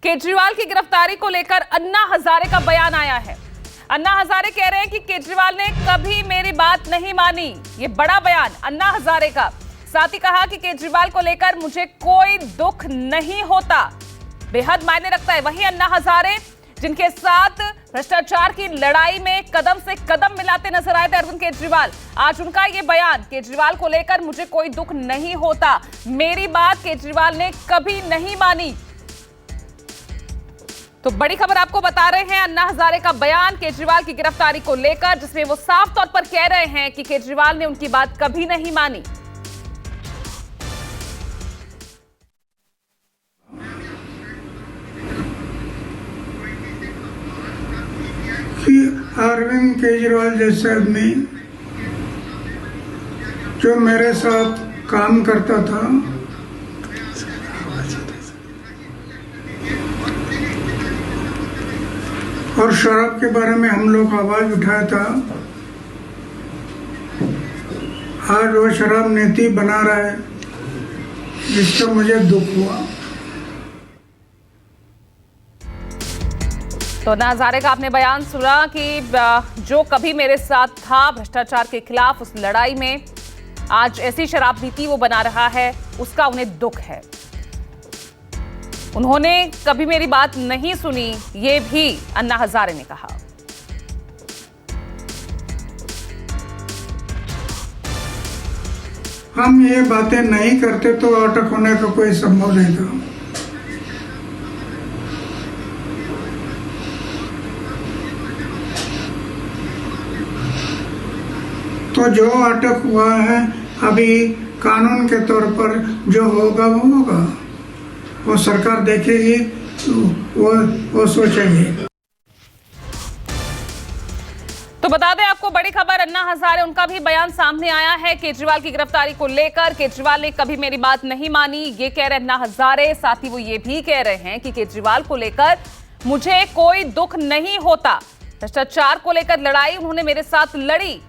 केजरीवाल की गिरफ्तारी को लेकर अन्ना हजारे का बयान आया है। अन्ना हजारे कह रहे हैं कि केजरीवाल ने कभी मेरी बात नहीं मानी। ये बड़ा बयान अन्ना हजारे का। साथ ही कहा कि केजरीवाल को लेकर मुझे कोई दुख नहीं होता, बेहद मायने रखता है। वहीं अन्ना हजारे जिनके साथ भ्रष्टाचार की लड़ाई में कदम से कदम मिलाते नजर आए थे अरविंद केजरीवाल, आज उनका ये बयान, केजरीवाल को लेकर मुझे कोई दुख नहीं होता, मेरी बात केजरीवाल ने कभी नहीं मानी। तो बड़ी खबर आपको बता रहे हैं, अन्ना हजारे का बयान केजरीवाल की गिरफ्तारी को लेकर, जिसमें वो साफ तौर पर कह रहे हैं कि केजरीवाल ने उनकी बात कभी नहीं मानी। अरविंद केजरीवाल जैसे आदमी जो मेरे साथ काम करता था, और शराब के बारे में हम लोग आवाज उठाया था, आज वो शराब नीति बना रहा है, जिसका मुझे दुख हुआ। तो अन्ना हजारे का आपने बयान सुना कि जो कभी मेरे साथ था भ्रष्टाचार के खिलाफ उस लड़ाई में, आज ऐसी शराब नीति वो बना रहा है, उसका उन्हें दुख है। उन्होंने कभी मेरी बात नहीं सुनी, ये भी अन्ना हजारे ने कहा। हम ये बातें नहीं करते तो अटक होने का कोई संभव नहीं था। तो जो अटक हुआ है, अभी कानून के तौर पर जो होगा वो होगा, वो सरकार देखेगी, वो सोचेगी। तो बता दें आपको बड़ी खबर, अन्ना हजारे उनका भी बयान सामने आया है केजरीवाल की गिरफ्तारी को लेकर। केजरीवाल ने कभी मेरी बात नहीं मानी, ये कह रहे अन्ना हजारे। साथ ही वो ये भी कह रहे हैं कि केजरीवाल को लेकर मुझे कोई दुख नहीं होता, भ्रष्टाचार को लेकर लड़ाई उन्होंने मेरे साथ लड़ी,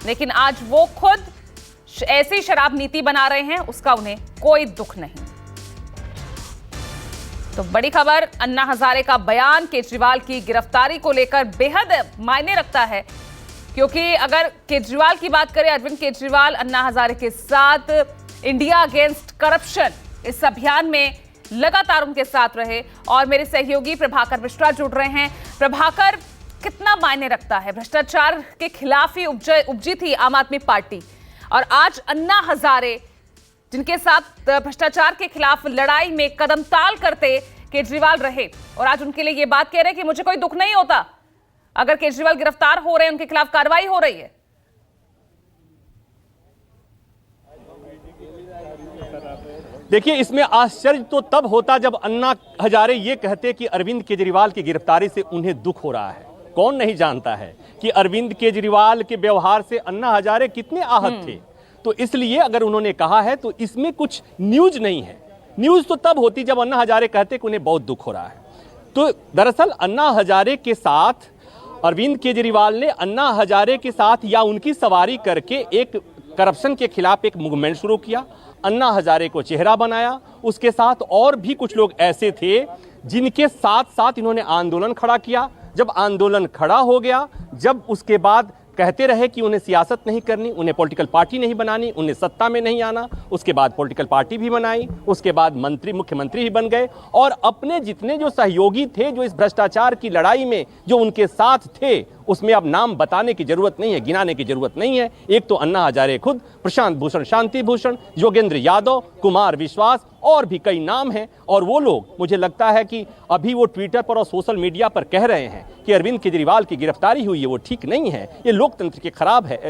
लेकिन आज वो खुद ऐसी शराब नीति बना रहे हैं, उसका उन्हें कोई दुख नहीं। तो बड़ी खबर, अन्ना हजारे का बयान केजरीवाल की गिरफ्तारी को लेकर बेहद मायने रखता है, क्योंकि अगर केजरीवाल की बात करें, अरविंद केजरीवाल अन्ना हजारे के साथ इंडिया अगेंस्ट करप्शन इस अभियान में लगातार उनके साथ रहे। और मेरे सहयोगी प्रभाकर मिश्रा जुड़ रहे हैं। प्रभाकर, कितना मायने रखता है, भ्रष्टाचार के खिलाफ ही उपजी थी आम आदमी पार्टी, और आज अन्ना हजारे जिनके साथ भ्रष्टाचार के खिलाफ लड़ाई में कदम ताल करते केजरीवाल रहे, और आज उनके लिए ये बात कह रहे हैं कि मुझे कोई दुख नहीं होता अगर केजरीवाल गिरफ्तार हो रहे हैं, उनके खिलाफ कार्रवाई हो रही है। देखिए, इसमें आश्चर्य तो तब होता जब अन्ना हजारे ये कहते कि अरविंद केजरीवाल की गिरफ्तारी से उन्हें दुख हो रहा है। कौन नहीं जानता है कि अरविंद केजरीवाल के व्यवहार से अन्ना हजारे कितने आहत थे। तो इसलिए अगर उन्होंने कहा है तो इसमें कुछ न्यूज नहीं है। न्यूज तो तब होती जब अन्ना हजारे कहते कि उन्हें बहुत दुख हो रहा है। तो दरअसल अन्ना हजारे के साथ अरविंद केजरीवाल ने अन्ना हजारे के साथ या उनकी सवारी करके एक करप्शन के खिलाफ एक मूवमेंट शुरू किया, अन्ना हजारे को चेहरा बनाया। उसके साथ और भी कुछ लोग ऐसे थे जिनके साथ साथ इन्होंने आंदोलन खड़ा किया। जब आंदोलन खड़ा हो गया, जब उसके बाद कहते रहे कि उन्हें सियासत नहीं करनी, उन्हें पॉलिटिकल पार्टी नहीं बनानी, उन्हें सत्ता में नहीं आना, उसके बाद पॉलिटिकल पार्टी भी बनाई, उसके बाद मुख्यमंत्री ही बन गए, और अपने जितने जो सहयोगी थे, जो इस भ्रष्टाचार की लड़ाई में जो उनके साथ थे, उसमें अब नाम बताने की जरूरत नहीं है, गिनाने की जरूरत नहीं है। एक तो अन्ना हजारे खुद, प्रशांत भूषण शांति भूषण, योगेंद्र यादव, कुमार विश्वास, और भी कई नाम हैं। और वो लोग, मुझे लगता है कि अभी वो ट्विटर पर और सोशल मीडिया पर कह रहे हैं कि अरविंद केजरीवाल की गिरफ्तारी हुई है, वो ठीक नहीं है, ये लोकतंत्र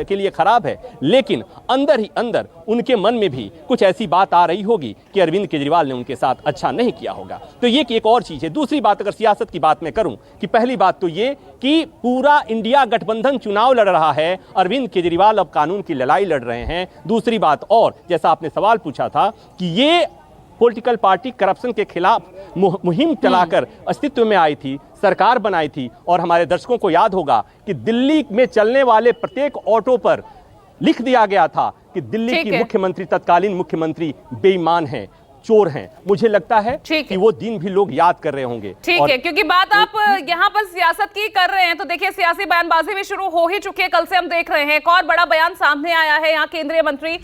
के लिए खराब है। लेकिन अंदर ही अंदर उनके मन में भी कुछ ऐसी बात आ रही होगी कि अरविंद केजरीवाल ने उनके साथ अच्छा नहीं किया होगा। तो ये एक और चीज है। दूसरी बात, अगर सियासत की बात मैं करूं, कि पहली बात तो ये कि पूरा इंडिया गठबंधन चुनाव लड़ रहा है, अरविंद केजरीवाल अब कानून की लड़ाई लड़ रहे हैं। दूसरी बात, और जैसा आपने सवाल पूछा था कि ये पॉलिटिकल पार्टी करप्शन के खिलाफ मुहिम चलाकर अस्तित्व में आई थी, सरकार बनाई थी, और हमारे दर्शकों को याद होगा कि दिल्ली में चलने वाले प्रत्येक ऑटो पर लिख दिया गया था कि दिल्ली की मुख्यमंत्री, तत्कालीन मुख्यमंत्री बेईमान है। चोर हैं। मुझे लगता है ठीक है। कि वो दिन भी लोग याद कर रहे होंगे। ठीक है, क्योंकि बात आप यहाँ पर सियासत की कर रहे हैं, तो देखिए सियासी बयानबाजी भी शुरू हो ही चुकी है। कल से हम देख रहे हैं एक और बड़ा बयान सामने आया है। यहाँ केंद्रीय मंत्री